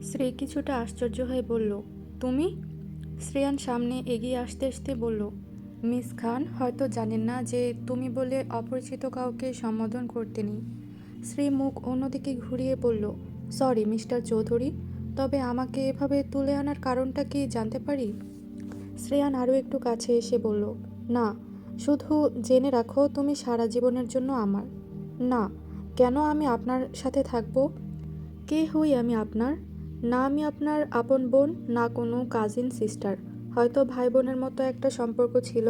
শ্রী কিছুটা আশ্চর্য হয়ে বলল, তুমি? শ্রেয়ান সামনে এগিয়ে আসতে আসতে বলল, মিস খান হয়তো জানেন না যে তুমি বলে অপরিচিত কাউকে সম্বোধন করতে নেই। শ্রী মুখ অন্যদিকে ঘুরিয়ে বলল, সরি মিস্টার চৌধুরী, তবে আমাকে এভাবে তুলে আনার কারণটা কি জানতে পারি? শ্রেয়ান আরও একটু কাছে এসে বলল, না, শুধু জেনে রাখো তুমি সারা জীবনের জন্য আমার। না, কেন আমি আপনার সাথে থাকবো? কে হই আমি আপনার? না আমি আপনার আপন বোন, না কোনো কাজিন সিস্টার। হয়তো ভাই বোনের মতো একটা সম্পর্ক ছিল,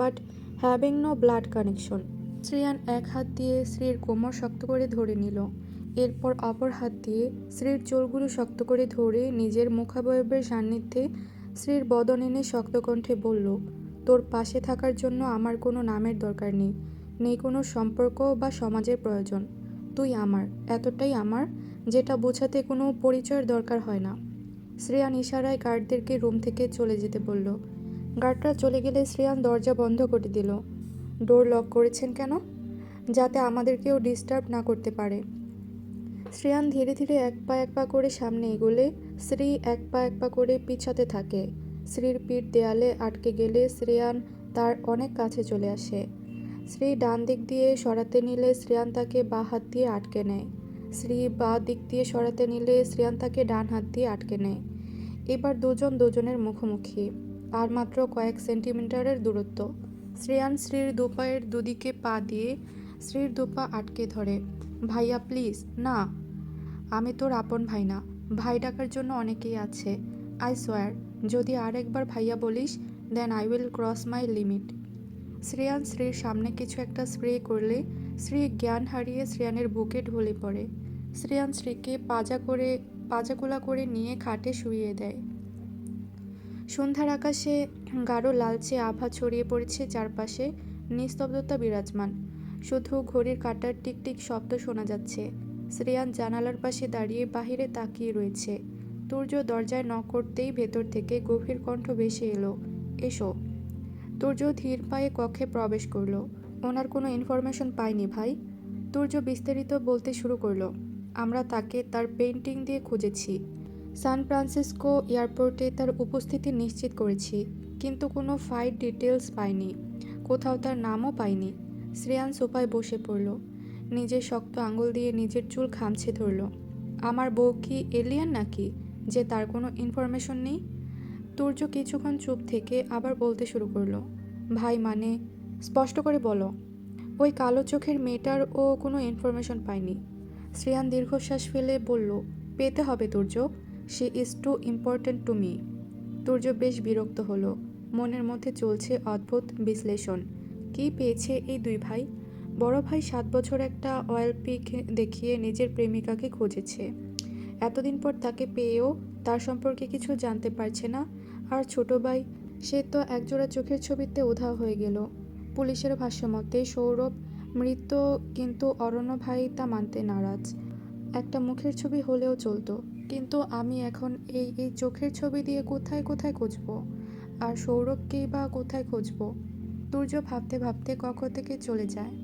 but having no blood connection. Shreyan এক হাত দিয়ে শ্রীর কোমর শক্ত করে ধরে নিল। এরপর অপর হাত দিয়ে শ্রীর চুলগুলো শক্ত করে ধরে নিজের মুখাবয়বের সান্নিধ্যে শ্রীর বদন এনে শক্ত কণ্ঠে বলল, তোর পাশে থাকার জন্য আমার কোনো নামের দরকার নেই, নেই কোনো সম্পর্ক বা সমাজের প্রয়োজন। তুই আমার, এতটাই আমার, যেটা বোঝাতে কোনো পরিচয়ের দরকার হয় না। শ্রেয়ান ইশারায় গার্ডদেরকে রুম থেকে চলে যেতে বলল। গার্ডরা চলে গেলে শ্রেয়ান দরজা বন্ধ করে দিল। ডোর লক করেছেন কেন? যাতে আমাদের কেউ ডিস্টার্ব না করতে পারে। শ্রেয়ান ধীরে ধীরে এক পা করে সামনে এগোলে শ্রী এক পা করে পিছাতে থাকে। শ্রীর পিঠ দেয়ালে আটকে গেলে শ্রেয়ান তার অনেক কাছে চলে আসে। শ্রী ডান দিক দিয়ে সরাতে নিলে শ্রেয়ান তাকে বাঁ হাত দিয়ে আটকে নেয়। শ্রী বাঁ দিক দিয়ে সরাতে নিলে শ্রেয়ান তাকে ডান হাত দিয়ে আটকে নেয়। এবার দুজন দুজনের মুখোমুখি, আর মাত্র কয়েক সেন্টিমিটারের দূরত্ব। শ্রেয়ান শ্রীর দুপায়ের দুদিকে পা দিয়ে শ্রীর দুপা আটকে ধরে। ভাইয়া প্লিজ, না, আমি তোর আপন ভাই না। ভাই ডাকার জন্য অনেকেই আছে। আই সোয়ার, যদি আর একবার ভাইয়া বলিস, then I will cross my limit. Shreyan শ্রীর সামনে কিছু একটা স্প্রে করলে শ্রী জ্ঞান হারিয়ে শ্রেয়ানের বুকে ঢলে পড়ে। শ্রেয়ান শ্রীকে পাজাগুলা করে নিয়ে খাটে শুইয়ে দেয়। সন্ধ্যার আকাশে গাঢ় লালচে আভা ছড়িয়ে পড়েছে চারপাশে, নিস্তব্ধতা বিরাজমান। শুধু ঘড়ির কাঁটার টিকটিক শব্দ শোনা যাচ্ছে। শ্রেয়ান জানালার পাশে দাঁড়িয়ে বাহিরে তাকিয়ে রয়েছে। তুর্য দরজায় নক করতেই ভেতর থেকে গভীর কণ্ঠ ভেসে এলো, এসো। তুর্য ধীর পায়ে কক্ষে প্রবেশ করলো। ওনার কোনো ইনফরমেশন পাইনি ভাই। তুর্য বিস্তারিত বলতে শুরু করলো। আমরা তাকে তার পেইন্টিং দিয়ে খুঁজেছি। সান ফ্রান্সিসকো এয়ারপোর্টে তার উপস্থিতি নিশ্চিত করেছি, কিন্তু কোনো ফ্লাইট ডিটেলস পাইনি। কোথাও তার নামও পাইনি। শ্রেয়ান সোফায় বসে পড়ল। নিজের শক্ত আঙুল দিয়ে নিজের চুল খামছে ধরল। আমার বউ কি এলিয়ান নাকি, যে তার কোনো ইনফরমেশন নেই? তুর্য কিছুক্ষণ চুপ থেকে আবার বলতে শুরু করলো, ভাই মানে, স্পষ্ট করে বলো। ওই কালো চোখের মেয়েটার ও কোনো ইনফরমেশন পায়নি। শ্রেয়ান দীর্ঘশ্বাস ফেলে বলল, পেতে হবে Turya, she is too important to me. Turya বেশ বিরক্ত হলো। মনের মধ্যে চলছে অদ্ভুত বিশ্লেষণ। কি পেয়েছে এই দুই ভাই? বড় ভাই 7 বছর একটা অয়েল পিক দেখিয়ে নিজের প্রেমিকাকে খুঁজেছে, এতদিন পর তাকে পেয়েও তার সম্পর্কে কিছু জানতে পারছে না। আর ছোট ভাই, সে তো একজোড়া চোখের ছবিতে উধাও হয়ে গেল। পুলিশের ভাষ্যমতে সৌরভ মৃত, কিন্তু অরণ্য ভাই তা মানতে নারাজ। একটা মুখের ছবি হলেও চলতো, কিন্তু আমি এখন এই এই চোখের ছবি দিয়ে কোথায় কোথায় খুঁজবো? আর সৌরভকেই বা কোথায় খুঁজবো? তুর্য ভাবতে ভাবতে কক্ষ থেকে চলে যায়।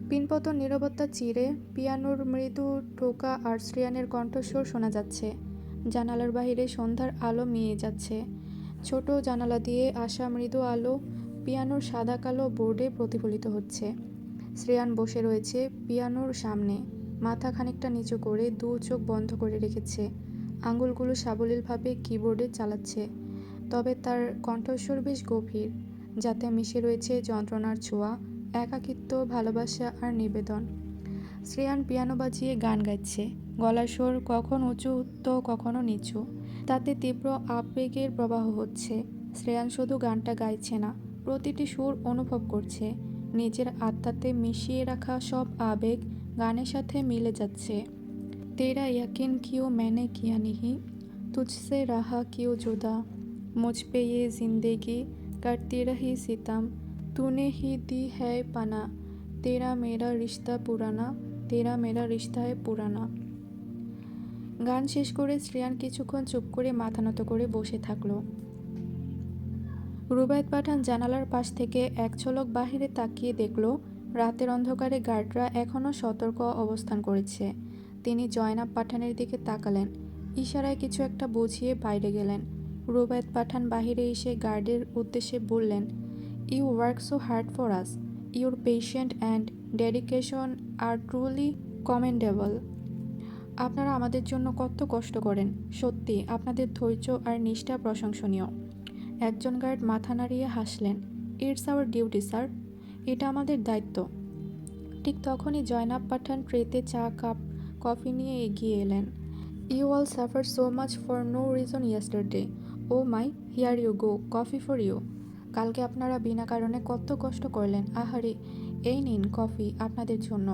পিনপতন নীরবতা চিরে পিয়ানোর মৃদু টোকা আর শ্রেয়ানের কণ্ঠস্বর শোনা যাচ্ছে। জানালার বাহিরে সন্ধ্যার আলো মিয়ে যাচ্ছে। ছোট জানালা দিয়ে আসা মৃদু আলো পিয়ানোর সাদা কালো বোর্ডে প্রতিফলিত হচ্ছে। শ্রেয়ান বসে রয়েছে পিয়ানোর সামনে, মাথা খানিকটা নিচু করে দু চোখ বন্ধ করে রেখেছে। আঙুলগুলো সাবলীলভাবে কিবোর্ডে চালাচ্ছে, তবে তার কণ্ঠস্বর বেশ গভীর, যাতে মিশে রয়েছে যন্ত্রণার ছোঁয়া, একাকিত্ব, ভালোবাসা আর নিবেদন। শ্রেয়ান পিয়ানো বাজিয়ে গান গাইছে। গলার স্বর কখন উঁচু তো কখনো নিচু, তাতে তীব্র আবেগের প্রবাহ হচ্ছে। শ্রেয়ান শুধু গানটা গাইছে না, প্রতিটি সুর অনুভব করছে। নিজের আত্মাতে মিশিয়ে রাখা সব আবেগ গানের সাথে মিলে যাচ্ছে। তেরা यकीन क्यों मैंने किया नहीं, तुझसे रहा क्यों जुदा, मुझ पे ये जिंदगी करती रही सितम, तूने ही दी है पना, तेरा मेरा रिश्ता पुराना, तेरा मेरा रिश्ता है पुराना। গান শেষ করে শ্রেয়ান কিছুক্ষণ চুপ করে মাথা নত করে বসে থাকলো। রুবায়েত পাঠান জানালার পাশ থেকে এক ঝলক বাহিরে তাকিয়ে দেখল, রাতের অন্ধকারে গার্ডরা এখনও সতর্ক অবস্থান করেছে। তিনি জয়নাব পাঠানের দিকে তাকালেন। ইশারায় কিছু একটা বুঝিয়ে বাইরে গেলেন। রুবায়েত পাঠান বাহিরে এসে গার্ডের উদ্দেশ্যে বললেন, you work so hard for us. Your patient and dedication are truly commendable. আপনারা আমাদের জন্য কত কষ্ট করেন। সত্যি আপনাদের ধৈর্য আর নিষ্ঠা প্রশংসনীয়। একজন গার্ড মাথা নাড়িয়ে হাসলেন। It's our duty sir. এটা আমাদের দায়িত্ব। ঠিক তখনই জয়নাব পাঠান ট্রেতে চা কাপ কফি নিয়ে এগিয়ে এলেন। You all suffer so much for no reason yesterday. Oh my, here you go, coffee for you. কালকে আপনারা বিনা কারণে কত কষ্ট করলেন। আহারে, এই নিন কফি আপনাদের জন্য।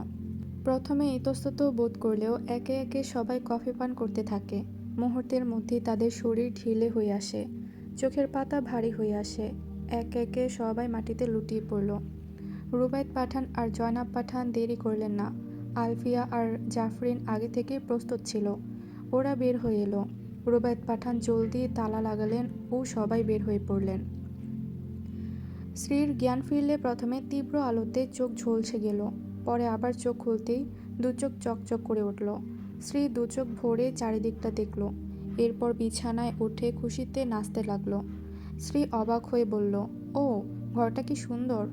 প্রথমে ইতস্তত বোধ করলেও একে একে সবাই কফি পান করতে থাকে। মুহূর্তের মধ্যেই তাদের শরীর ঢিলে হয়ে আসে, চোখের পাতা ভারী হয়ে আসে। একে একে সবাই মাটিতে লুটিয়ে পড়ল। রুবায়েত পাঠান আর জয়নাব পাঠান দেরি করলেন না। আলফিয়া আর জাফরিন আগে থেকেই প্রস্তুত ছিল। ওরা বের হয়ে এলো। রুবায়েত পাঠান জলদি তালা লাগালেন ও সবাই বের হয়ে পড়লেন। শ্রীর জ্ঞান ফিরলে প্রথমে তীব্র আলোতে চোখ ঝলসে গেল, পরে আবার চোখ খুলতেই দু চোখ চকচক করে উঠল। শ্রী দু চোখ ভরে চারিদিকটা দেখল, এরপর বিছানায় উঠে খুশিতে নাচতে লাগলো। শ্রী অবাক হয়ে বলল, ও, ঘরটা কি সুন্দর।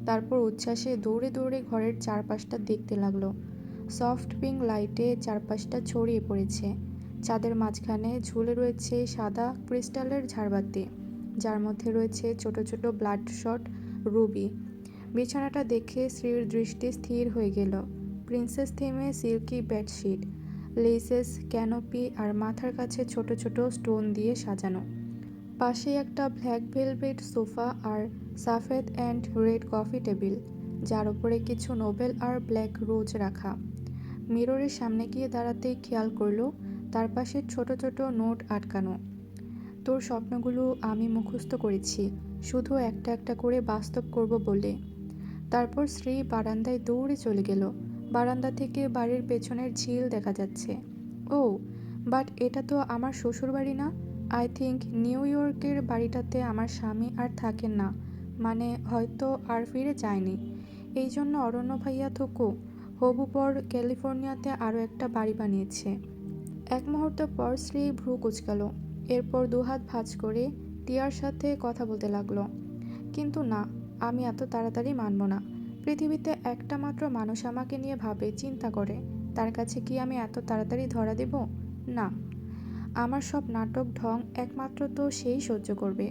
তারপর উচ্ছ্বাসে দৌড়ে দৌড়ে ঘরের চারপাশটা দেখতে লাগলো। সফট পিঙ্ক লাইটে চারপাশটা ছড়িয়ে পড়েছে। চাঁদের মাঝখানে ঝুলে রয়েছে সাদা ক্রিস্টালের ঝাড়বাতি, যার মধ্যে রয়েছে ছোট ছোট ব্লাড শট রুবি। বিছানাটা দেখে শ্রীর দৃষ্টি স্থির হয়ে গেল। প্রিন্সেস থিমে সিল্কি বেডশিট, লেসেস, ক্যানোপি আর মাথার কাছে ছোট ছোট স্টোন দিয়ে সাজানো। পাশে একটা ব্ল্যাক ভেলভেট সোফা আর সাফেদ অ্যান্ড রেড কফি টেবিল, যার উপরে কিছু নোবেল আর ব্ল্যাক রোজ রাখা। মিররের সামনে গিয়ে দাঁড়াতেই খেয়াল করলো তার পাশে ছোট ছোট নোট আটকানো। তোর স্বপ্নগুলো আমি মুখস্থ করেছি, শুধু একটা একটা করে বাস্তব করব বলে। তারপর শ্রী বারান্দায় দৌড়ে চলে গেল। বারান্দা থেকে বাড়ির পেছনের ঝিল দেখা যাচ্ছে। ও, বাট এটা তো আমার শ্বশুর বাড়ি না। আই থিঙ্ক নিউ ইয়র্কের বাড়িটাতে আমার স্বামী আর থাকেন না, মানে হয়তো আর ফিরে যায়নি। এই জন্য অরণ্য ভাইয়া থুকু হবু পর ক্যালিফোর্নিয়াতে আরও একটা বাড়ি বানিয়েছে। এক মুহূর্ত পর শ্রী ভ্রু কুঁচকাল, এরপর দুহাত ভাঁজ করে টিয়ার সাথে কথা বলতে লাগলো। কিন্তু না, আমি এত তাড়াতাড়ি মানব না। পৃথিবীতে একটা মাত্র মানুষ আমাকে নিয়ে ভাবে, চিন্তা করে, তার কাছে কি আমি এত তাড়াতাড়ি ধরা দেব? না। আমার সব নাটক ঢং একমাত্র তো সেই সহ্য করবে।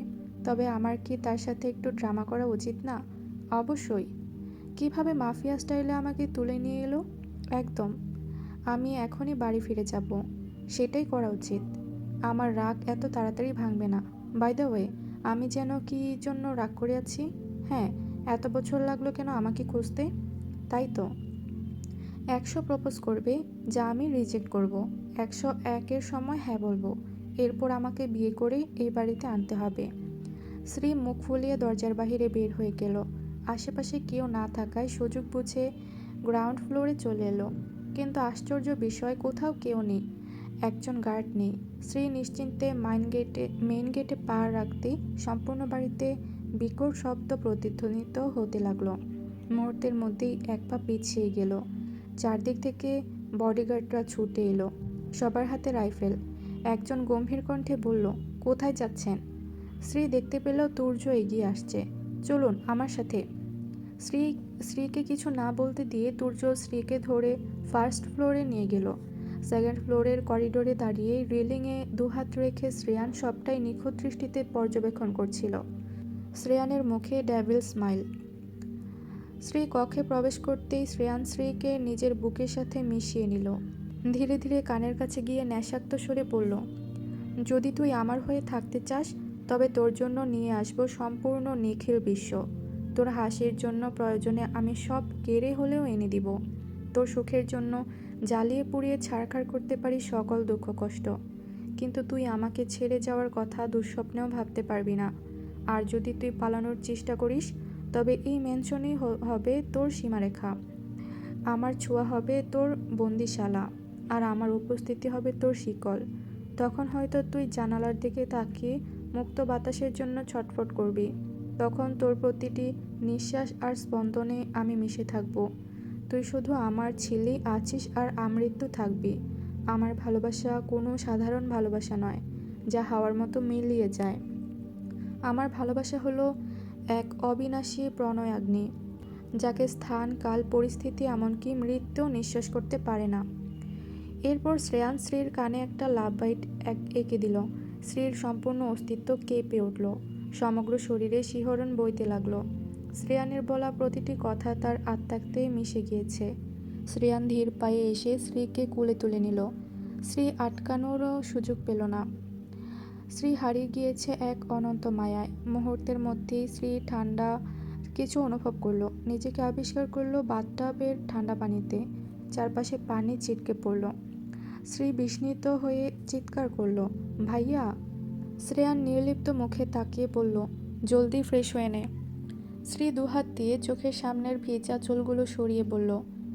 তবে আমার কি তার সাথে একটু ড্রামা করা উচিত না? অবশ্যই। কিভাবে মাফিয়া স্টাইলে আমাকে তুলে নিয়ে এলো? একদম। আমি এখনই বাড়ি ফিরে যাব, সেটাই করা উচিত। আমার রাগ এত তাড়াতাড়ি ভাঙবে না। বাই দ্য ওয়ে, আমি যেন কি জন্য রাগ করে আছি? হ্যাঁ, এত বছর লাগলো কেন আমাকে খুঁজতে? তাই তো। 100 প্রপোজ করবে, যা আমি রিজেক্ট করব। 101-এর সময় হ্যাঁ বলবো। এরপর আমাকে বিয়ে করে এই বাড়িতে আনতে হবে। শ্রী মুখ ফুলিয়ে দরজার বাহিরে বের হয়ে গেল। আশেপাশে কেউ না থাকায় সুযোগ বুঝে গ্রাউন্ড ফ্লোরে চলে এলো। কিন্তু আশ্চর্য বিষয়, কোথাও কেউ নেই, একজন গার্ড নেই। শ্রী নিশ্চিন্তে মেইন গেটে পা রাখতেই সম্পূর্ণ বাড়িতে বিকট শব্দ প্রতিধ্বনিত হতে লাগলো। মুহূর্তের মধ্যেই এক পা পিছিয়ে গেল। চারদিক থেকে বডিগার্ডরা ছুটে এলো, সবার হাতে রাইফেল। একজন গম্ভীর কণ্ঠে বলল, কোথায় যাচ্ছেন? শ্রী দেখতে পেল তুর্য এগিয়ে আসছে। চলুন আমার সাথে। শ্রীকে কিছু না বলতে দিয়ে তুর্য শ্রীকে ধরে ফার্স্ট ফ্লোরে নিয়ে গেল। সেকেন্ড ফ্লোরের করিডোরে দাঁড়িয়ে রেলিংয়ে দুহাত রেখে শ্রেয়ান সবটাই নিখুঁত দৃষ্টিতে পর্যবেক্ষণ করছিল। শ্রেয়ানের মুখে ডেভিল স্মাইল। শ্রী কক্ষে প্রবেশ করতেই শ্রেয়ান শ্রীকে নিজের বুকের সাথে মিশিয়ে নিল। ধীরে ধীরে কানের কাছে গিয়ে নেশাক্ত স্বরে বলল, যদি তুই আমার হয়ে থাকতে চাস, তবে তোর জন্য নিয়ে আসবো সম্পূর্ণ নিখিল বিশ্ব। তোর হাসির জন্য প্রয়োজনে আমি সব কেড়ে হলেও এনে দিব। তোর সুখের জন্য জ্বালিয়ে পুড়িয়ে ছারখার করতে পারি সকল দুঃখ কষ্ট। কিন্তু তুই আমাকে ছেড়ে যাওয়ার কথা দুঃস্বপ্নেও ভাবতে পারবি না। আর যদি তুই পালানোর চেষ্টা করিস, তবে এই ম্যানশনই হবে তোর সীমারেখা। আমার ছোঁয়া হবে তোর বন্দিশালা, আর আমার উপস্থিতি হবে তোর শিকল। তখন হয়তো তুই জানালার দিকে তাকিয়ে মুক্ত বাতাসের জন্য ছটফট করবি। তখন তোর প্রতিটি নিঃশ্বাস আর স্পন্দনে আমি মিশে থাকব। তুই শুধু আমার ছিলি, আছিস আর আমৃত্যু থাকবি। আমার ভালোবাসা কোনো সাধারণ ভালোবাসা নয়, যা হাওয়ার মতো মিলিয়ে যায়। আমার ভালোবাসা হলো এক অবিনাশী প্রণয়াগ্নি, যাকে স্থান, কাল, পরিস্থিতি, এমনকি মৃত্যুও নিঃশেষ করতে পারে না। এরপর শ্রেয়ান শ্রীর কানে একটা লাভ বাইট এঁকে দিল। শ্রীর সম্পূর্ণ অস্তিত্ব কেঁপে উঠল, সমগ্র শরীরে শিহরণ বইতে লাগলো। শ্রেয়ানের বলা প্রতিটি কথা তার আত্মাতে মিশে গিয়েছে। শ্রেয়ান ধীর পায়ে এসে শ্রীকে কোলে তুলে নিল। শ্রী আটকানোরও সুযোগ পেল না। শ্রী হারিয়ে গিয়েছে এক অনন্ত মায়ায়। মুহূর্তের মধ্যেই শ্রী ঠান্ডা কিছু অনুভব করলো। নিজেকে আবিষ্কার করলো বাথটাবের ঠান্ডা পানিতে। চারপাশে পানি ছিটকে পড়ল। শ্রী বিস্মিত হয়ে চিৎকার করলো, ভাইয়া! শ্রেয়ান নির্লিপ্ত মুখে তাকিয়ে বলল, জলদি ফ্রেশ হয়ে নে। শ্রী দুহাত দিয়ে চোখের সামনের ভেজা চুলগুলো সরিয়ে বলল,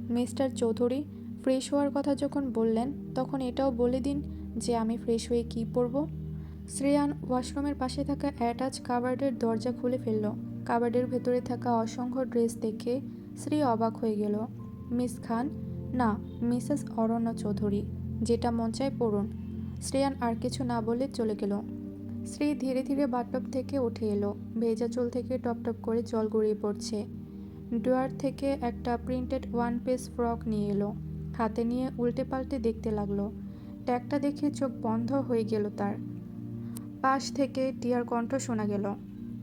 মিস্টার চৌধুরী, ফ্রেশ হওয়ার কথা যখন বললেন তখন এটাও বলে দিন যে আমি ফ্রেশ হয়ে কী পরব। শ্রেয়ান ওয়াশরুমের পাশে থাকা অ্যাটাচ কাবার্ডের দরজা খুলে ফেলল। কাবার্ডের ভেতরে থাকা অসংখ্য ড্রেস দেখে শ্রী অবাক হয়ে গেল। মিস খান, না, মিসেস অরণ্য চৌধুরী, যেটা মন চায় পড়ুন। শ্রেয়ান আর কিছু না বলে চলে গেল। শ্রী ধীরে ধীরে বাথটব থেকে উঠে এলো। ভেজা চুল থেকে টপটপ করে জল গড়িয়ে পড়ছে। ড্রয়ার থেকে একটা প্রিন্টেড ওয়ান পিস ফ্রক নিয়ে এলো। হাতে নিয়ে উল্টে পাল্টে দেখতে লাগলো। ট্যাগটা দেখে চোখ বন্ধ হয়ে গেল তার। পাশ থেকে টিয়ার কণ্ঠ শোনা গেল,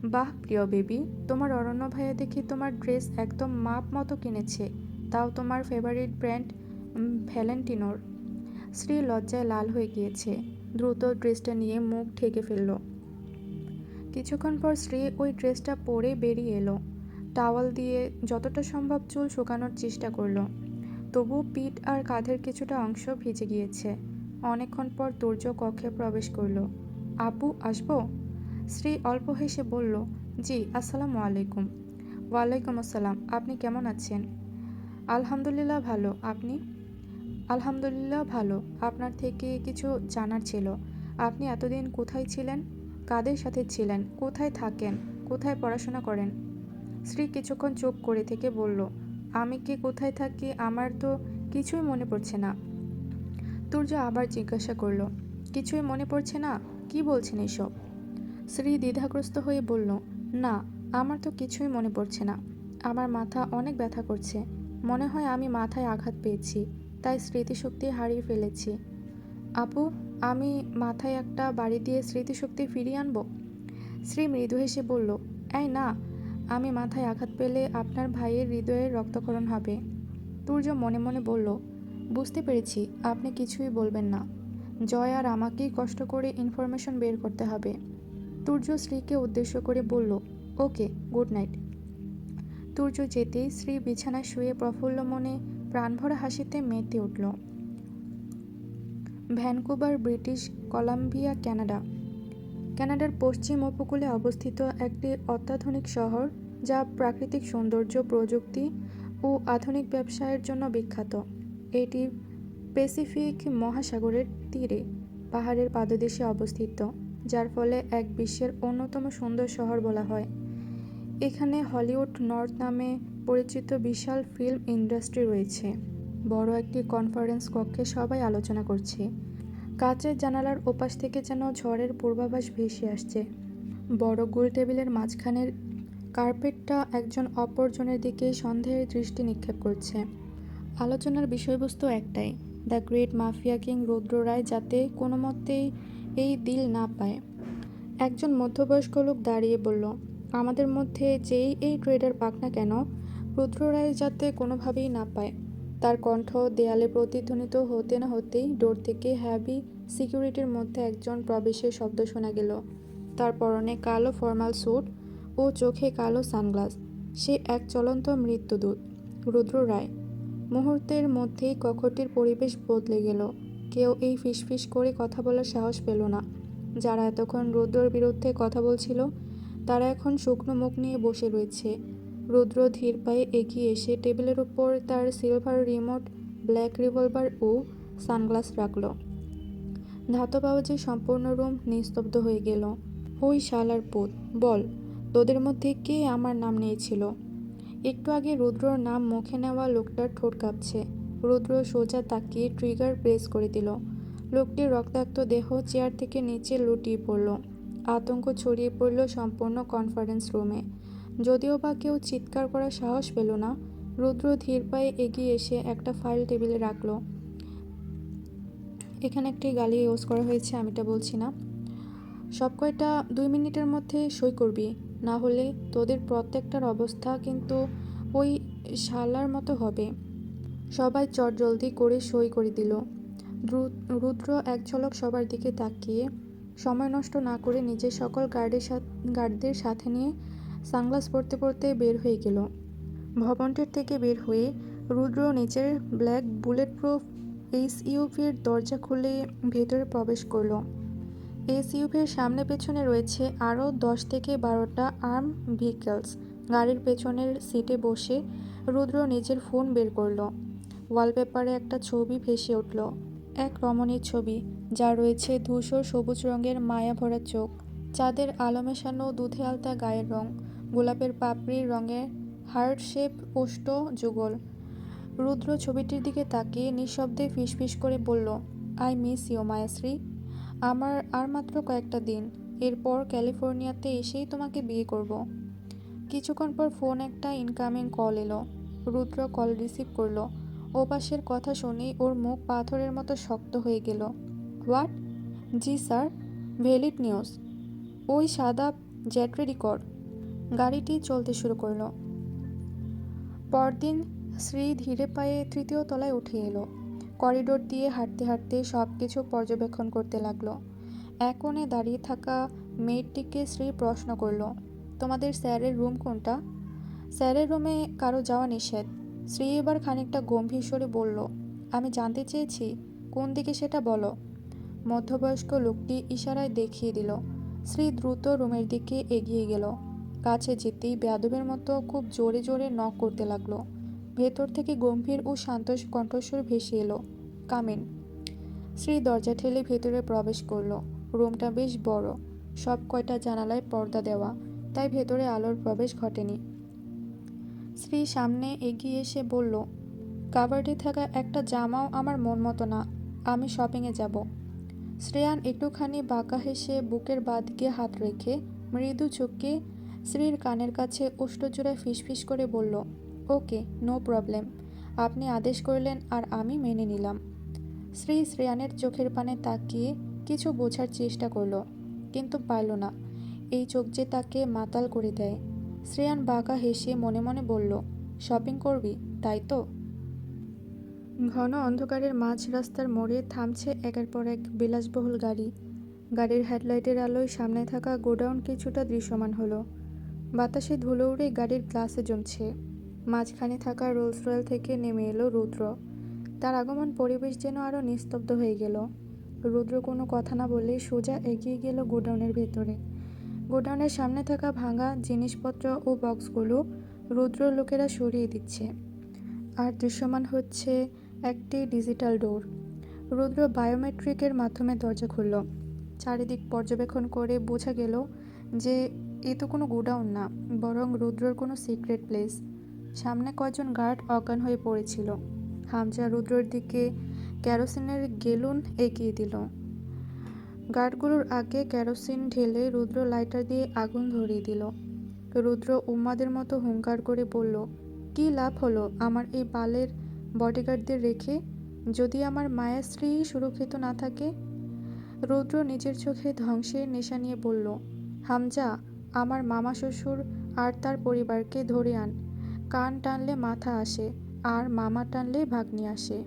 বাহ প্রিয় বেবি, তোমার অরণ্য ভাইয়া দেখি তোমার ড্রেস একদম মাপ মতো কিনেছে, তাও তোমার ফেভারিট ব্র্যান্ড ভ্যালেন্টিনোর। শ্রী লজ্জায় লাল হয়ে গিয়েছে। দ্রুত ড্রেসটা নিয়ে মুখ ঢেকে ফেলল। কিছুক্ষণ পর শ্রী ওই ড্রেসটা পরে বেরিয়ে এলো। টাওয়াল দিয়ে যতটা সম্ভব চুল শুকানোর চেষ্টা করলো। তবু পিঠ আর কাঁধের কিছুটা অংশ ভিজে গিয়েছে। অনেকক্ষণ পর তুর্য কক্ষে প্রবেশ করলো। আপু, আসবো? শ্রী অল্প হেসে বলল, জি, আসসালামু আলাইকুম। ওয়ালাইকুম আসসালাম। আপনি কেমন আছেন? আলহামদুলিল্লাহ ভালো। আপনি? আলহামদুলিল্লাহ ভালো। আপনার থেকে কিছু জানার ছিল। আপনি এতদিন কোথায় ছিলেন? কাদের সাথে ছিলেন? কোথায় থাকেন? কোথায় পড়াশোনা করেন? শ্রী কিছুক্ষণ চুপ করে থেকে বলল, আমি কি কোথায় থাকি আমার তো কিছুই মনে পড়ছে না। তুর্য আবার জিজ্ঞাসা করল, কিছুই মনে পড়ছে না? কি বলছেন এসব? শ্রী দ্বিধাগ্রস্ত হয়ে বলল, না, আমার তো কিছুই মনে পড়ছে না। আমার মাথা অনেক ব্যথা করছে। মনে হয় আমি মাথায় আঘাত পেয়েছি, তাই স্মৃতিশক্তি হারিয়ে ফেলেছি। আপু, আমি মাথায় একটা বাড়ি দিয়ে স্মৃতিশক্তি ফিরিয়ে আনবো? শ্রী মৃদু হেসে বলল, এই না, আমি মাথায় আঘাত পেলে আপনার ভাইয়ের হৃদয়ের রক্তক্ষরণ হবে। তুর্য মনে মনে বলল, বুঝতে পেরেছি, আপনি কিছুই বলবেন না। জয় আর আমাকেই কষ্ট করে ইনফরমেশন বের করতে হবে। তুর্য শ্রীকে উদ্দেশ্য করে বলল, ওকে, গুড নাইট। তুর্য যেতেই শ্রী বিছানায় শুয়ে প্রফুল্ল মনে প্রাণভরা হাসিতে মেতে উঠল। Vancouver, British Columbia, Canada. কানাডার পশ্চিম উপকূলে অবস্থিত একটি অত্যাধুনিক শহর, যা প্রাকৃতিক সৌন্দর্য, প্রযুক্তি ও আধুনিক ব্যবসায়ের জন্য বিখ্যাত। এটি প্যাসিফিক মহাসাগরের তীরে পাহাড়ের পাদদেশে অবস্থিত, যার ফলে এক বিশ্বের অন্যতম সুন্দর শহর বলা হয়। এখানে হলিউড নর্থ নামে পরিচিত বিশাল ফিল্ম ইন্ডাস্ট্রি রয়েছে। বড় একটি কনফারেন্স কক্ষে সবাই আলোচনা করছে। কাচের জানালার ওপাশ থেকে যেন ঝড়ের পূর্বাভাস ভেসে আসছে। বড় গোল টেবিলের মাঝখানের কার্পেটটা একজন অপরজনের দিকে সন্দেহের দৃষ্টি নিক্ষেপ করছে। আলোচনার বিষয়বস্তু একটাই, দ্য গ্রেট মাফিয়া কিং রুদ্র রায় যাতে কোনো মতেই এই ডিল না পায়। একজন মধ্যবয়স্ক লোক দাঁড়িয়ে বলল, আমাদের মধ্যে যেই এই ট্রেডার পাক না কেন, রুদ্র রায় যাতে কোনোভাবেই না পায়। তার কণ্ঠ দেয়ালে প্রতিধ্বনিত হতে না হতেই ডোর থেকে হ্যাভি সিকিউরিটির মধ্যে একজন প্রবেশের শব্দ শোনা গেল। তার পরনে কালো ফর্মাল স্যুট ও চোখে কালো সানগ্লাস। সে এক চলন্ত মৃত্যুদূত, রুদ্র রায়। মুহূর্তের মধ্যেই কক্ষটির পরিবেশ বদলে গেল। কেউ এই ফিসফিস করে কথা বলার সাহস পেল না। যারা এতক্ষণ রুদ্রর বিরুদ্ধে কথা বলছিল, তারা এখন শুকনো মুখ নিয়ে বসে রয়েছে। রুদ্র ধীর পায়ে এগিয়ে এসে টেবিলের উপর তার সিলভার রিমোট ব্ল্যাক রিভলভার ও সানগ্লাস রাখল। ধাতব আওয়াজে সম্পূর্ণ রুম নিস্তব্ধ হয়ে গেল। ওই শালার পুত, বল, তোদের মধ্যে কে আমার নাম নিয়েছিল? একটু আগে রুদ্রর নাম মুখে নেওয়া লোকটার ঠোঁট কাঁপছে। রুদ্র সোজা তাকিয়ে ট্রিগার প্রেস করে দিল। লোকটির রক্তাক্ত দেহ চেয়ার থেকে নিচে লুটিয়ে পড়ল। আতঙ্ক ছড়িয়ে পড়ল সম্পূর্ণ কনফারেন্স রুমে। যদিও বা কেউ চিৎকার করার সাহস পেল না। রুদ্র ধীর পায়ে এগিয়ে এসে একটা ফাইল টেবিলে রাখল। এখানে একটি গালি ইউজ করা হয়েছে, আমি এটা বলছি না। সব কয়টা 2 মিনিটের মধ্যে সই করবি, না হলে তোদের প্রত্যেকটার অবস্থা কিন্তু ওই শালার মতো হবে। সবাই চটজলদি করে সই করে দিল। রুদ্র এক ঝলক সবার দিকে তাকিয়ে সময় নষ্ট না করে নিজের সকল গার্ডদের সাথে নিয়ে সানগ্লাস পরতে পরতে বের হয়ে গেল। ভবনটির থেকে বের হয়ে রুদ্র নিচের ব্ল্যাক বুলেট প্রুফ এসইউভির দরজা খুলে ভেতরে প্রবেশ করল। এসইউভির সামনে পেছনে রয়েছে আরও 10 থেকে 12টা আর্ম ভেহিকলস। গাড়ির পেছনের সিটে বসে রুদ্র নিজের ফোন বের করল। ওয়ালপেপারে একটা ছবি ভেসে উঠল। এক রমণীর ছবি, যা রয়েছে ধূসর সবুজ রঙের মায়া ভরা চোখ, চাঁদের আলো মেশানো দুধে আলতা গায়ের রং, গোলাপের পাপড়ির রঙের হার্ট শেপ ওষ্ঠ যুগল। রুদ্র ছবিটির দিকে তাকিয়ে নিঃশব্দে ফিসফিস করে বলল, আই মিস ইউ মায়াশ্রী। আমার আর মাত্র কয়েকটা দিন, এরপর ক্যালিফোর্নিয়াতে এসেই তোমাকে বিয়ে করব। কিছুক্ষণ পর ফোন একটা ইনকামিং কল এলো। রুদ্র কল রিসিভ করলো। ওপাশের কথা শুনেই ওর মুখ পাথরের মতো শক্ত হয়ে গেল। What? G sir, valid news. ওই সাদা জেট রেডি কর। গাড়িটি চলতে শুরু করলো। পরদিন শ্রী ধীরে পায়ে 3য় তলায় উঠে এলো। করিডোর দিয়ে হাঁটতে হাঁটতে সব কিছু পর্যবেক্ষণ করতে লাগলো। এক কোণে দাঁড়িয়ে থাকা মেয়েটিকে শ্রী প্রশ্ন করলো, তোমাদের স্যারের রুম কোনটা? স্যারের রুমে কারো যাওয়া নিষেধ। শ্রী এবার খানিকটা গম্ভীর স্বরে বলল, আমি জানতে চেয়েছি কোন দিকে সেটা বলো। মধ্যবয়স্ক লোকটি ইশারায় দেখিয়ে দিল। শ্রী দ্রুত রুমের দিকে এগিয়ে গেল। কাছে যেতেই বেয়াদবের মতো খুব জোরে জোরে নক করতে লাগলো। ভেতর থেকে গম্ভীর ও শান্ত কণ্ঠস্বর ভেসে এলো, কামিন। শ্রী দরজা ঠেলে ভেতরে প্রবেশ করলো। রুমটা বেশ বড়, সব কয়টা জানালায় পর্দা দেওয়া, তাই ভেতরে আলোর প্রবেশ ঘটেনি। শ্রী সামনে এগিয়ে এসে বলল, কাবার্ডে থাকা একটা জামাও আমার মন মতো না, আমি শপিংয়ে যাব। শ্রেয়ান একটুখানি বাঁকা হেসে বুকের বাঁদিকে হাত রেখে মৃদু চোখে শ্রীর কানের কাছে ওষ্ঠজোড়ায় ফিসফিস করে বলল, ওকে, নো প্রবলেম। আপনি আদেশ করলেন আর আমি মেনে নিলাম। শ্রী শ্রেয়ানের চোখের পানে তাকিয়ে কিছু বোঝার চেষ্টা করলো, কিন্তু পারল না। এই চোখ যে তাকে মাতাল করে দেয়। শ্রেয়ান বাঁকা হেসে মনে মনে বলল, শপিং করবি, তাই তো? ঘন অন্ধকারের মাঝ রাস্তার মোড়ে থামছে একের পর এক বিলাসবহুল গাড়ি। গাড়ির হেডলাইটের আলোয় সামনে থাকা গোডাউন কিছুটা দৃশ্যমান হলো। বাতাসে ধুলো উড়ে গাড়ির গ্লাসে জমছে। মাঝখানে থাকা রোলস রয়েল থেকে নেমে এলো রুদ্র। তার আগমন পরিবেশ যেন আরও নিস্তব্ধ হয়ে গেল। রুদ্র কোনো কথা না বলে সোজা এগিয়ে গেল গোডাউনের ভেতরে। গোডাউনের সামনে থাকা ভাঙা জিনিসপত্র ও বক্সগুলো রুদ্র লোকেরা সরিয়ে দিচ্ছে। আর দৃশ্যমান হচ্ছে একটি ডিজিটাল ডোর। রুদ্র বায়োমেট্রিকের মাধ্যমে দরজা খুলল। চারিদিক পর্যবেক্ষণ করে বোঝা গেল যে এ তো কোনো গোডাউন না, বরং রুদ্রর কোনো সিক্রেট প্লেস। সামনে কয়েকজন গার্ড অজ্ঞান হয়ে পড়েছিল। হামজা রুদ্রর দিকে কেরোসিনের গেলুন এগিয়ে দিল। গার্ডগুলোর আগে কেরোসিন ঢেলে রুদ্র লাইটার দিয়ে আগুন ধরিয়ে দিল। রুদ্র উন্মাদের মতো হুঙ্কার করে বলল, কী লাভ হলো আমার এই বালের বডিগার্ডদের রেখে, যদি আমার মায়ের স্ত্রী সুরক্ষিত না থাকে? রুদ্র নিজের চোখে ধ্বংসের নেশা নিয়ে বলল, হামজা, আমার মামা শ্বশুর আর তার পরিবারকে ধরে আন। কান টানলে মাথা আসে, আর মামা টানলে ভাগ্নি আসে।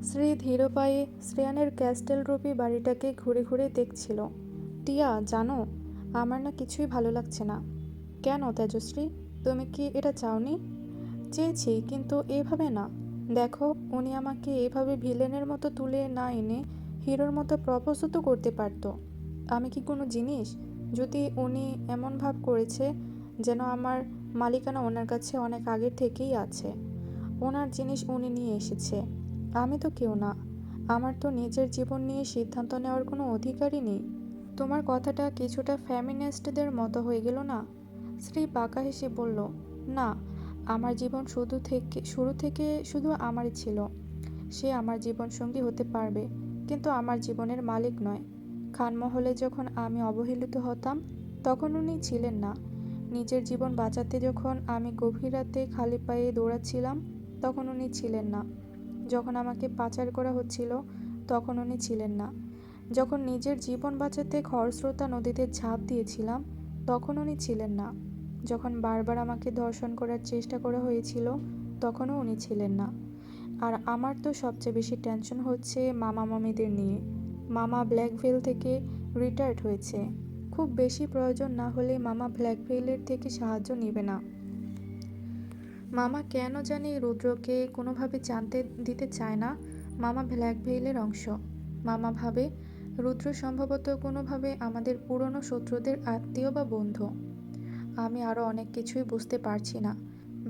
শ্রী ধীর পায়ে শ্রেয়ানের ক্যাস্টেলরূপী বাড়িটাকে ঘুরে ঘুরে দেখছিল। টিয়া, জানো, আমার না কিছুই ভালো লাগছে না। কেন তেজশ্রী, তুমি কি এটা চাওনি? চেয়েছি, কিন্তু এভাবে না। দেখো, উনি আমাকে এভাবে ভিলেনের মতো তুলে না এনে হিরোর মতো প্রপোজও তো করতে পারতো। আমি কি কোনো জিনিস? যদি উনি এমন ভাব করেছে যেন আমার মালিকানা ওনার কাছে অনেক আগের থেকেই আছে। ওনার জিনিস উনি নিয়ে এসেছে, আমি তো কেউ না। আমার তো নিজের জীবন নিয়ে সিদ্ধান্ত নেওয়ার কোনো অধিকারই নেই। তোমার কথাটা কিছুটা ফ্যামিনিস্টদের মতো হয়ে গেল না? শ্রী বাঁকা হেসে বলল, না, আমার জীবন শুরু থেকে শুধু আমারই ছিল। সে আমার জীবনসঙ্গী হতে পারবে, কিন্তু আমার জীবনের মালিক নয়। খানমহলে যখন আমি অবহেলিত হতাম, তখন উনি ছিলেন না। নিজের জীবন বাঁচাতে যখন আমি গভীর রাতে খালি পায়ে দৌড়াচ্ছিলাম, তখন উনি ছিলেন না। যখন আমাকে পাচার করা হচ্ছিল, তখন উনি ছিলেন না। যখন নিজের জীবন বাঁচাতে খরস্রোতা নদীতে ঝাঁপ দিয়েছিলাম, তখন উনি ছিলেন না। যখন বারবার আমাকে ধর্ষণ করার চেষ্টা করা হয়েছিল, তখনও উনি ছিলেন না। আর আমার তো সবচেয়ে বেশি টেনশন হচ্ছে মামা মামিদের নিয়ে। মামা ব্ল্যাকভেল থেকে রিটায়ার্ড হয়েছে। খুব বেশি প্রয়োজন না হলে মামা ব্ল্যাকভেলের থেকে সাহায্য নেবে না। মামা কেন জানি রুদ্রকে কোনোভাবে জানতে দিতে চায় না মামা ব্ল্যাকভেইলের অংশ। মামা ভাবে রুদ্র সম্ভবত কোনোভাবে আমাদের পুরনো শত্রুদের আত্মীয় বা বন্ধু। আমি আরও অনেক কিছুই বুঝতে পারছি না।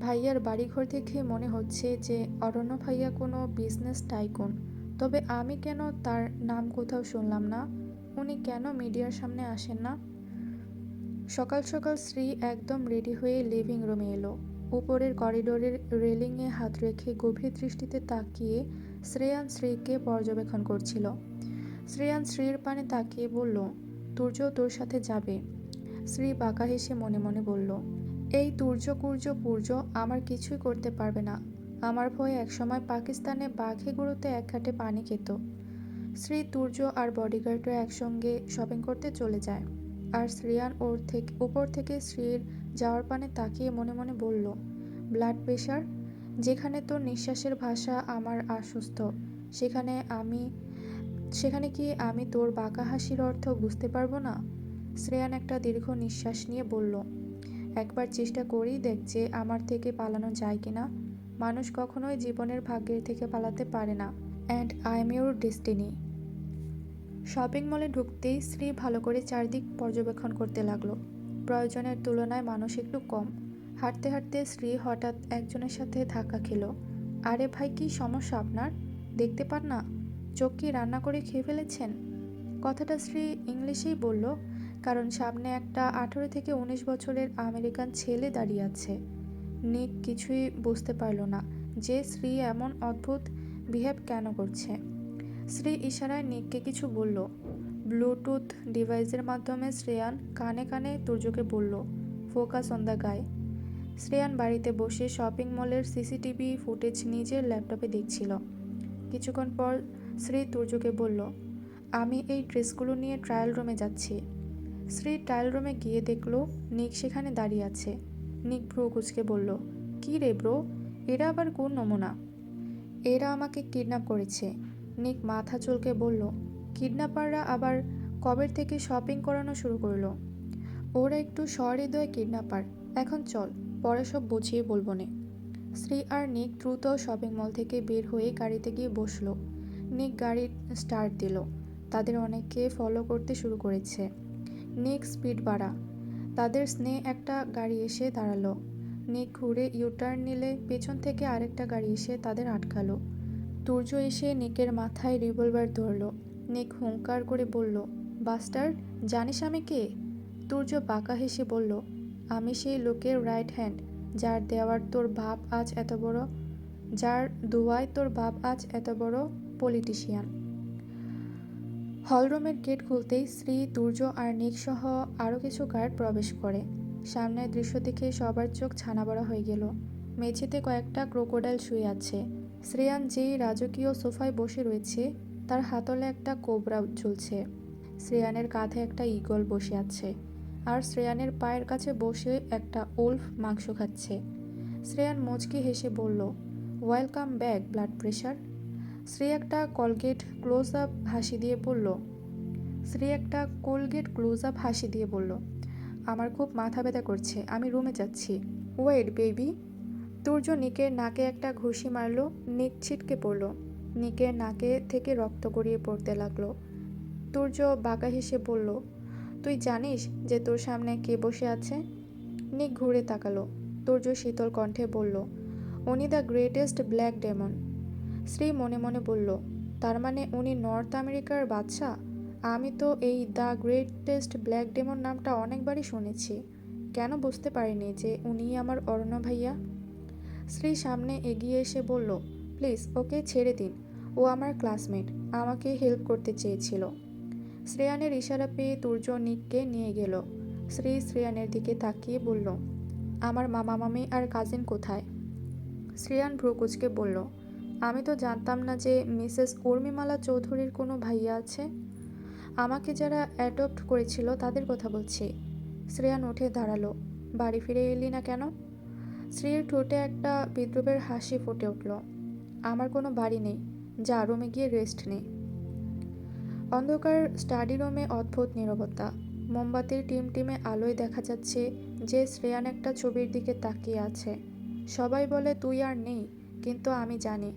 ভাইয়ার বাড়িঘর দেখে মনে হচ্ছে যে অরণ্য ভাইয়া কোনো বিজনেস টাইকুন। তবে আমি কেন তার নাম কোথাও শুনলাম না? উনি কেন মিডিয়ার সামনে আসেন না? সকাল সকাল শ্রী একদম রেডি হয়ে লিভিং রুমে এলো। উপরের করিডোরের রেলিংয়ে হাত রেখে গভীর দৃষ্টিতে তাকিয়ে শ্রেয়ান শ্রীকে পর্যবেক্ষণ করছিল। শ্রেয়ান শ্রীর পানে তাকিয়ে বলল, তুর্য তোর সাথে যাবে। শ্রী বাঁকা হেসে মনে মনে বলল, এই তুর্য কুর্য পুর্জ আমার কিছুই করতে পারবে না। আমার ভয়ে একসময় পাকিস্তানে বাঘেগুড়োতে এক ঘাটে পানি খেত। শ্রী, তুর্য আর বডিগার্ডরা একসঙ্গে শপিং করতে চলে যায়। আর শ্রেয়ান উপর থেকে শ্রীর যাওয়ার পানে তাকিয়ে মনে মনে বলল, ব্লাড প্রেশার, যেখানে তোর নিঃশ্বাসের ভাষা আমার আশ্বস্ত, সেখানে কি আমি তোর বাঁকা হাসির অর্থ বুঝতে পারবো না? শ্রেয়ান একটা দীর্ঘ নিঃশ্বাস নিয়ে বলল, একবার চেষ্টা করেই দেখ যে আমার থেকে পালানো যায় কিনা। মানুষ কখনোই জীবনের ভাগ্যের থেকে পালাতে পারে না। And I am your destiny. Shopping মলে ঢুকতেই শ্রী ভালো করে চারদিক পর্যবেক্ষণ করতে লাগলো। প্রয়োজনের তুলনায় মানুষ একটু কম। হাঁটতে হাঁটতে শ্রী হঠাৎ একজনের সাথে ধাক্কা খেল। আরে ভাই, কি সমস্যা আপনার? দেখতে পান না? চোখ কি রান্না করে খেয়ে ফেলেছেন? কথাটা শ্রী ইংলিশেই বলল, কারণ সামনে একটা 18 থেকে 19 বছরের আমেরিকান ছেলে দাঁড়িয়ে আছে। নিক কিছুই বুঝতে পারল না যে শ্রী এমন অদ্ভুত বিহেভ কেন করছে। শ্রী ইশারায় নিককে কিছু বলল। ব্লুটুথ ডিভাইসের মাধ্যমে শ্রেয়ান কানে কানে তুর্যকে বলল, ফোকাস অন দ্য গায়। শ্রেয়ান বাড়িতে বসে শপিং মলের সিসিটিভি ফুটেজ নিজের ল্যাপটপে দেখছিল। কিছুক্ষণ পর শ্রী তুর্যকে বলল, আমি এই ড্রেসগুলো নিয়ে ট্রায়াল রুমে যাচ্ছি। শ্রী ট্রায়াল রুমে গিয়ে দেখল নিক সেখানে দাঁড়িয়ে আছে। নিক ভ্রু কুঁচকে বলল, কি রে ব্রো, এরা আবার কোন নমুনা? এরা আমাকে কিডন্যাপ করেছে। নিক মাথা চুলকে বলল, কিডন্যাপাররা আবার কবের থেকে শপিং করানো শুরু করলো? ওরা একটু সহৃদয় কিডন্যাপার। এখন চল, পরে সব বুঝিয়ে বলবো নে। শ্রী আর নিক দ্রুত শপিং মল থেকে বের হয়ে গাড়িতে গিয়ে বসলো। নিক গাড়ি স্টার্ট দিল। তাদের অনেককে ফলো করতে শুরু করেছে। নিক স্পিড বাড়া। তাদের স্নেহ একটা গাড়ি এসে দাঁড়ালো। নিক ঘুরে ইউটার্ন নিলে পেছন থেকে আরেকটা গাড়ি এসে তাদের আটকালো। তুর্য এসে নিকের মাথায় রিভলভার ধরল। নিক হুঙ্কার করে বলল, বাস্টার্ড, জানিস আমি কে? তুর্য বাঁকা হেসে বলল, আমি সেই লোকের রাইট হ্যান্ড, যার দুয়ায় তোর বাপ আজ এত বড় পলিটিশিয়ান। হলরুমের গেট খুলতেই শ্রী, তুর্য আর নিক সহ আরও কিছু গার্ড প্রবেশ করে। সামনের দৃশ্য দেখে সবার চোখ ছানাবড়া হয়ে গেল। মেঝেতে কয়েকটা ক্রোকোডাইল শুয়ে আছে। শ্রেয়ান যেই রাজকীয় সোফায় বসে রয়েছে, তার হাতলে একটা কোবরা ঝুলছে। শ্রেয়ানের কাঁধে একটা ঈগল বসে আছে, আর শ্রেয়ানের পায়ের কাছে বসে একটা উলফ মাংস খাচ্ছে। শ্রেয়ান মুচকি হেসে বলল, welcome back blood pressure. Shri একটা কোলগেট ক্লোজ আপ হাসি দিয়ে বলল, আমার খুব মাথা ব্যথা করছে, আমি রুমে যাচ্ছি। Wait baby. তুর্য নিকের নাকে একটা ঘুষি মারল। নিক ছিটকে পড়ল। নিকের নাকে থেকে রক্ত গড়িয়ে পড়তে লাগলো। তুর্য বাঁকা হেসে বলল, তুই জানিস যে তোর সামনে কে বসে আছে? নিক ঘুরে তাকালো। তুর্য শীতল কণ্ঠে বলল, উনি the greatest black demon. Shri মনে মনে বলল, তার মানে উনি নর্থ আমেরিকার বাদশা? আমি তো এই দ্য গ্রেটেস্ট ব্ল্যাক ডেমন নামটা অনেকবারই শুনেছি। কেন বুঝতে পারিনি যে উনিই আমার অরণ্য ভাইয়া? শ্রী সামনে এগিয়ে এসে বলল, প্লিজ ওকে ছেড়ে দিন, ও আমার ক্লাসমেট, আমাকে হেল্প করতে চেয়েছিল। শ্রেয়ানের ইশারা পেয়ে তুর্য নিককে নিয়ে গেল। শ্রী শ্রেয়ানের দিকে তাকিয়ে বলল, আমার মামা মামি আর কাজিন কোথায়? শ্রেয়ান ভ্রুকুচকে বলল, আমি তো জানতাম না যে মিসেস উর্মিমালা চৌধুরীর কোনো ভাইয়া আছে। আমাকে যারা অ্যাডপ্ট করেছিল তাদের কথা বলছি। শ্রেয়ান উঠে দাঁড়ালো। বাড়ি ফিরে এলি না কেন? শ্রীর ঠোঁটে একটা বিদ্রুপের হাসি ফুটে উঠল। আমার কোনো বাড়ি নেই, যা রুমে গিয়ে রেস্ট নে। অন্ধকার স্টাডি রুমে অদ্ভুত নীরবতা। মোমবাতির টিমটিমে আলোয় দেখা যাচ্ছে যে শ্রেয়ান একটা ছবির দিকে তাকিয়ে আছে। সবাই বলে তুই আর নেই, কিন্তু আমি জানি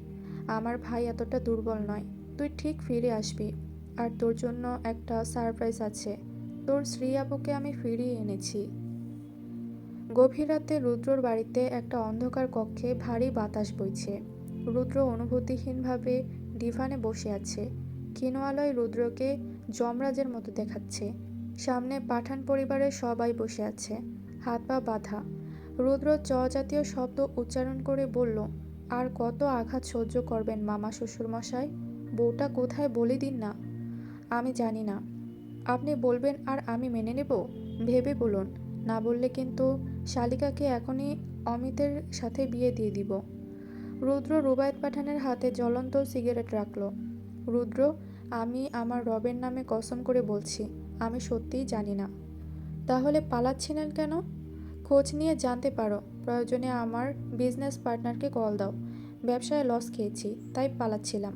আমার ভাই এতটা দুর্বল নয়। তুই ঠিক ফিরে আসবি, আর তোর জন্য একটা সারপ্রাইজ আছে। তোর শ্রী আপুকে আমি ফিরিয়ে এনেছি। গভীর রাতে রুদ্রর বাড়িতে একটা অন্ধকার কক্ষে ভারী বাতাস বইছে। রুদ্র অনুভূতিহীনভাবে ডিভানে বসে আছে। ক্ষীণ আলোয় রুদ্রকে যমরাজের মতো দেখাচ্ছে। সামনে পাঠান পরিবারের সবাই বসে আছে, হাত পা বাঁধা। রুদ্র চ জাতীয় শব্দ উচ্চারণ করে বলল, আর কত আঘাত সহ্য করবেন মামা শ্বশুরমশাই? বউটা কোথায় বলে দিন না। আমি জানি না। আপনি বলবেন আর আমি মেনে নেব? ভেবে বলুন, না বললে কিন্তু শালিকাকে এখনই অমিতের সাথে বিয়ে দিয়ে দিব। রুদ্র রুবায়েত পাঠানের হাতে জ্বলন্ত সিগারেট রাখল। রুদ্র, আমি আমার রবের নামে কসম করে বলছি, আমি সত্যিই জানি না। তাহলে পালাচ্ছিলেন কেন? খোঁজ নিয়ে জানতে পারো। প্রয়োজনে আমার বিজনেস পার্টনারকে কল দাও। ব্যবসায় লস খেয়েছি, তাই পালাচ্ছিলাম।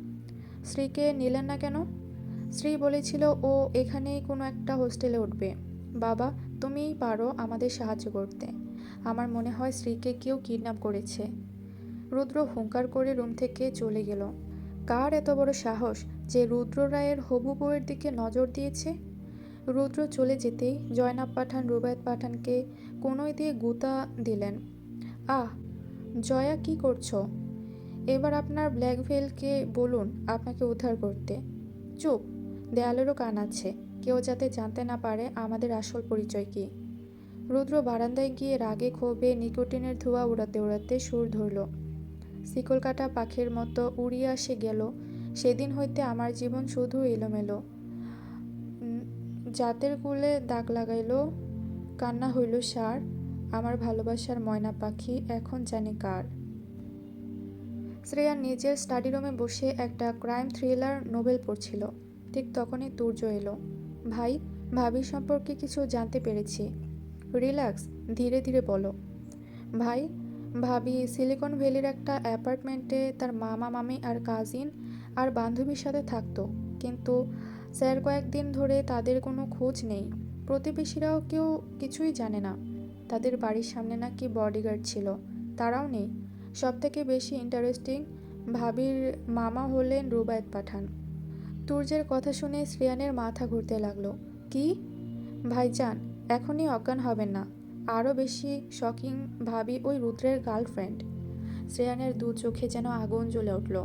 শ্রীকে নিলেন না কেন? শ্রী বলেছিল ও এখানেই কোনো একটা হোস্টেলে উঠবে। বাবা, তুমিই পারো আমাদের সাহায্য করতে। আমার মনে হয় শ্রীকে কেউ কিডন্যাপ করেছে। রুদ্র হুঙ্কার করে রুম থেকে চলে গেল। কার এত বড় সাহস যে রুদ্র রায়ের হবু বউয়ের দিকে নজর দিয়েছে? রুদ্র চলে যেতেই জয়নাব পাঠান রুবায়েত পাঠানকে কোনোই দিয়ে গুঁতা দিলেন। আহ, জয়া, কি করছো? এবার আপনার ব্ল্যাক ভেলকে বলুন আপনাকে উদ্ধার করতে। চুপ, দেয়ালেরও কান আছে, কেউ যাতে জানতে না পারে আমাদের আসল পরিচয় কি। রুদ্র বারান্দায় গিয়ে রাগে ক্ষোভে নিকোটিনের ধোঁয়া উড়াতে উড়াতে সুর ধরল। শিকল কাটা পাখির মতো উড়িয়ে আসে গেল। সেদিন হইতে আমার জীবন শুধু এলোমেলো। জাতের কুলে দাগ লাগাইল, কান্না হইল সার। আমার ভালোবাসার ময়না পাখি এখন জানে কার। শ্রেয়া নিজের স্টাডি রুমে বসে একটা ক্রাইম থ্রিলার নোবেল পড়ছিল। ঠিক তখনই তুর্য এলো। ভাই, ভাবির সম্পর্কে কিছু জানতে পেরেছি। রিল্যাক্স, ধীরে ধীরে বলো। ভাই, ভাবি সিলিকন ভ্যালির একটা অ্যাপার্টমেন্টে তার মামা মামি আর কাজিন আর বান্ধবীর সাথে থাকতো, কিন্তু স্যার কয়েকদিন ধরে তাদের কোনো খোঁজ নেই। প্রতিবেশীরাও কেউ কিছুই জানে না। তাদের বাড়ির সামনে নাকি বডিগার্ড ছিল, তারাও নেই। সবথেকে বেশি ইন্টারেস্টিং, ভাবির মামা হলেন রুবায়েত পাঠান। তুর্যের কথা শুনে শ্রেয়ানের মাথা ঘুরতে লাগলো। কি? ভাইজান, এখনই অজ্ঞান হবেন না। আরও বেশি শকিং, ভাবি ওই রুদ্রের গার্লফ্রেন্ড। শ্রেয়ানের দু চোখে যেন আগুন জ্বলে উঠল।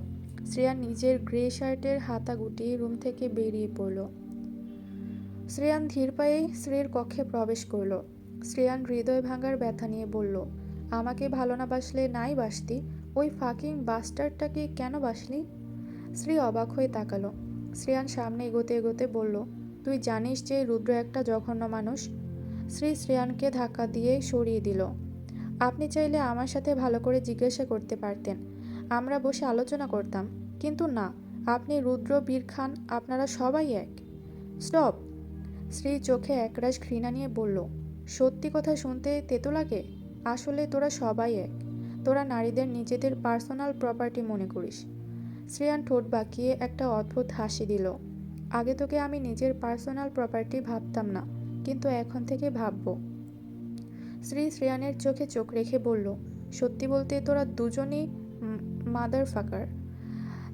শ্রেয়ান নিজের গ্রে শার্টের হাতা গুটিয়ে রুম থেকে বেরিয়ে পড়ল। শ্রেয়ান ধীর পায়ে শ্রীর কক্ষে প্রবেশ করল। শ্রেয়ান হৃদয় ভাঙার ব্যথা নিয়ে বলল, আমাকে ভালো না বাসলে নাই বাসতি, ওই ফাকিং বাস্টারটাকে কেন বাসলি? শ্রী অবাক হয়ে তাকালো। শ্রেয়ান সামনে এগোতে এগোতে বলল, তুই জানিস যে রুদ্র একটা জঘন্য মানুষ। শ্রী শ্রেয়ানকে ধাক্কা দিয়ে সরিয়ে দিল। আপনি চাইলে আমার সাথে ভালো করে জিজ্ঞাসা করতে পারতেন, আমরা বসে আলোচনা করতাম। কিন্তু না, আপনি রুদ্র, বীর খান, আপনারা সবাই এক। স্টপ! শ্রী চোখে একরাশ ঘৃণা নিয়ে বলল, সত্যি কথা শুনতে তেতো লাগে? আসলে তোরা সবাই এক। তোরা নারীদের নিজেদের পার্সোনাল প্রপার্টি মনে করিস। শ্রেয়ান ঠোঁট বাঁকিয়ে একটা অদ্ভুত হাসি দিল। আগে তোকে আমি নিজের পার্সোনাল প্রপার্টি ভাবতাম না, কিন্তু এখন থেকে ভাববো। শ্রী শ্রেয়ানের চোখে চোখ রেখে বলল, সত্যি বলতে তোরা দুজনই মাদার ফাকার।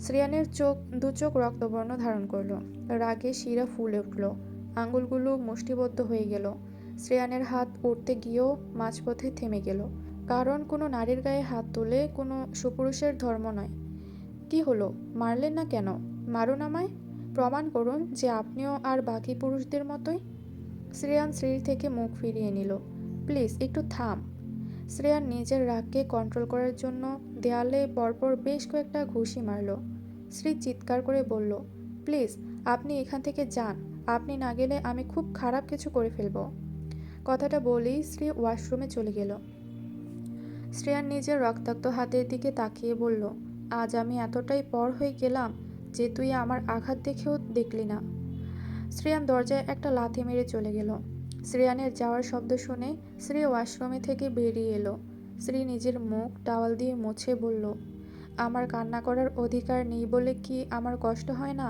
শ্রেয়ানের দু চোখ রক্তবর্ণ ধারণ করলো। রাগে শিরা ফুলে উঠল, আঙুলগুলো মুষ্টিবদ্ধ হয়ে গেল। শ্রেয়ানের হাত উঠতে গিয়েও মাঝপথে থেমে গেল। কারণ কোনো নারীর গায়ে হাত তুলে কোনো সুপুরুষের ধর্ম নয়। কি হলো, মারলেন না কেন? মারুন আমায়, প্রমাণ করুন যে আপনিও আর বাকি পুরুষদের মতোই। শ্রেয়ান শ্রীর থেকে মুখ ফিরিয়ে নিল। প্লিজ একটু থাম। শ্রেয়ান নিজের রাগকে কন্ট্রোল করার জন্য দেয়ালে পরপর বেশ কয়েকটা ঘুষি মারল। শ্রী চিৎকার করে বলল, প্লিজ আপনি এখান থেকে যান, আপনি না গেলে আমি খুব খারাপ কিছু করে ফেলব। কথাটা বলেই শ্রী ওয়াশরুমে চলে গেল। শ্রেয়ান নিজের রক্তাক্ত হাতের দিকে তাকিয়ে বলল, আজ আমি এতটাই পর হয়ে গেলাম যে তুই আমার আঘাত দেখেও দেখলি না। শ্রেয়ান দরজায় একটা লাথি মেরে চলে গেল। শ্রেয়ানের যাওয়ার শব্দ শুনে শ্রী ওয়াশরুমে থেকে বেরিয়ে এলো। শ্রী নিজের মুখ টাওয়াল দিয়ে মুছে বলল, আমার কান্না করার অধিকার নেই বলে কি আমার কষ্ট হয় না?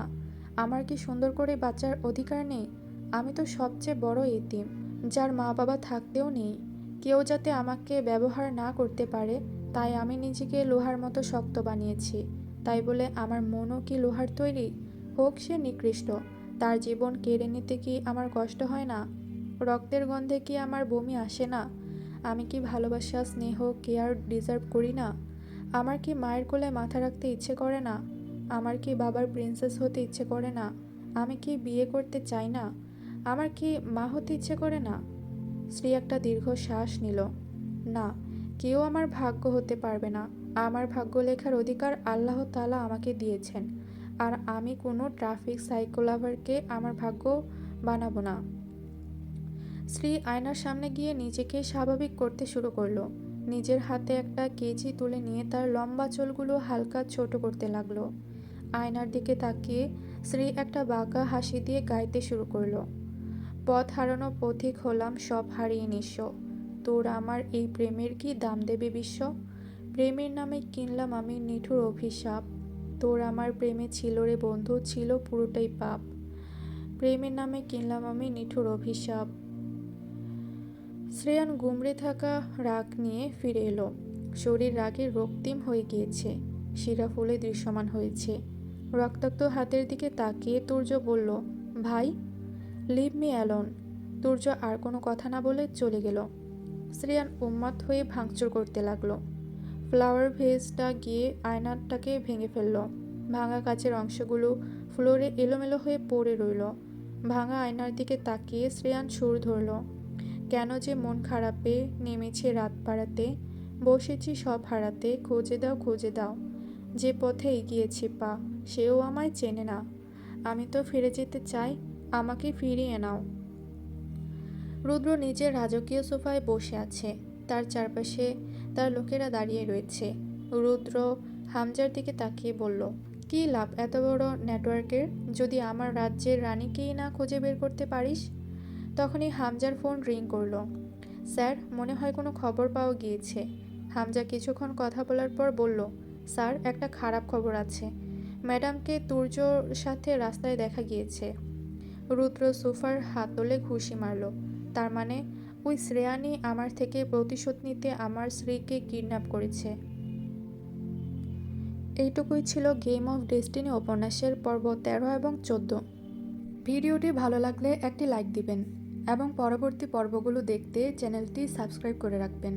আমার কি সুন্দর করে বাঁচার অধিকার নেই? আমি তো সবচেয়ে বড় এতিম, যার মা বাবা থাকতেও নেই। কেউ যাতে আমাকে ব্যবহার না করতে পারে, তাই আমি নিজেকে লোহার মতো শক্ত বানিয়েছি। তাই বলে আমার মনও কি লোহার তৈরি? হোক সে নিকৃষ্ট, তার জীবন কেড়ে নিতে কি আমার কষ্ট হয় না? রক্তের গন্ধে কি আমার বমি আসে না? আমি কি ভালোবাসা, স্নেহ, কেয়ার ডিজার্ভ করি না? আমার কি মায়ের কোলে মাথা রাখতে ইচ্ছে করে না? আমার কি বাবার প্রিন্সেস হতে ইচ্ছে করে না? আমি কি বিয়ে করতে চাই না? আমার কি মা হতে ইচ্ছে করে না? শ্রী একটা দীর্ঘ শ্বাস নিল। না, কেউ আমার ভাগ্য হতে পারবে না। আমার ভাগ্য লেখার অধিকার আল্লাহ তাআলা আমাকে দিয়েছেন, আর আমি কোনো ট্রাফিক সাইকোলাভারকে আমার ভাগ্য বানাবো না। শ্রী আয়নার সামনে গিয়ে নিজেকে স্বাভাবিক করতে শুরু করলো। নিজের হাতে একটা কেচি তুলে নিয়ে তার লম্বা চুলগুলো হালকা ছোট করতে লাগলো। আয়নার দিকে তাকিয়ে শ্রী একটা বাঁকা হাসি দিয়ে গাইতে শুরু করলো, পথ হারানো পথিক হলাম সব হারিয়ে নিঃস্ব, তোর আমার এই প্রেমের কি দাম দেবে বিশ্ব? প্রেমের নামে কিনলাম আমি নিঠুর অভিশাপ, তোর আমার প্রেমে ছিল রে বন্ধু, ছিল পুরোটাই পাপ। প্রেমের নামে কিনলাম আমি নিঠুর অভিশাপ। শ্রেয়ান গুমড়ে থাকা রাগ নিয়ে ফিরে এলো। শরীর রাগে রক্তিম হয়ে গিয়েছে, শিরা ফুলে দৃশ্যমান হয়েছে। রক্তাক্ত হাতের দিকে তাকিয়ে তুর্য বলল, ভাই, লিভ মি অ্যালোন। তুর্য আর কোনো কথা না বলে চলে গেল। শ্রেয়ান উন্মাদ হয়ে ভাঙচুর করতে লাগলো। ফ্লাওয়ার ভেজটা গিয়ে আয়নাটাকে ভেঙে ফেলল। ভাঙা কাচের অংশগুলো ফ্লোরে এলোমেলো হয়ে পড়ে রইল। ভাঙা আয়নার দিকে তাকিয়ে শ্রেয়ান সুর ধরল, কেন যে মন খারাপে নেমেছে রাত পাড়াতে, বসেছি সব হারাতে, খুঁজে দাও খুঁজে দাও, যে পথে এগিয়েছি পা, সেও আমায় চেনে না। আমি তো ফিরে যেতে চাই, আমাকে ফিরিয়ে নাও। রুদ্র নিজের রাজকীয় সোফায় বসে আছে, তার চারপাশে তার লোকেরা দাঁড়িয়ে রয়েছে। রুদ্র হামজার দিকে তাকিয়ে বলল, কী লাভ এত বড় নেটওয়ার্কের, যদি আমার রাজ্যের রানীকেই না খুঁজে বের করতে পারিস? তখনই হামজার ফোন রিং করলো। স্যার, মনে হয় কোনো খবর পাওয়া গিয়েছে। হামজা কিছুক্ষণ কথা বলার পর বলল, স্যার, একটা খারাপ খবর আছে। ম্যাডামকে তুর্যর সাথে রাস্তায় দেখা গিয়েছে। রুদ্র সোফার হাতলে ঘুষি মারল। তার মানে ওই শ্রেয়ানি আমার থেকে প্রতিশোধ নিতে আমার স্ত্রীকে কিডন্যাপ করেছে। এইটুকুই ছিল গেম অফ ডেস্টিনি উপন্যাসের পর্ব 13 এবং 14। ভিডিওটি ভালো লাগলে একটি লাইক দিবেন এবং পরবর্তী পর্বগুলো দেখতে চ্যানেলটি সাবস্ক্রাইব করে রাখবেন।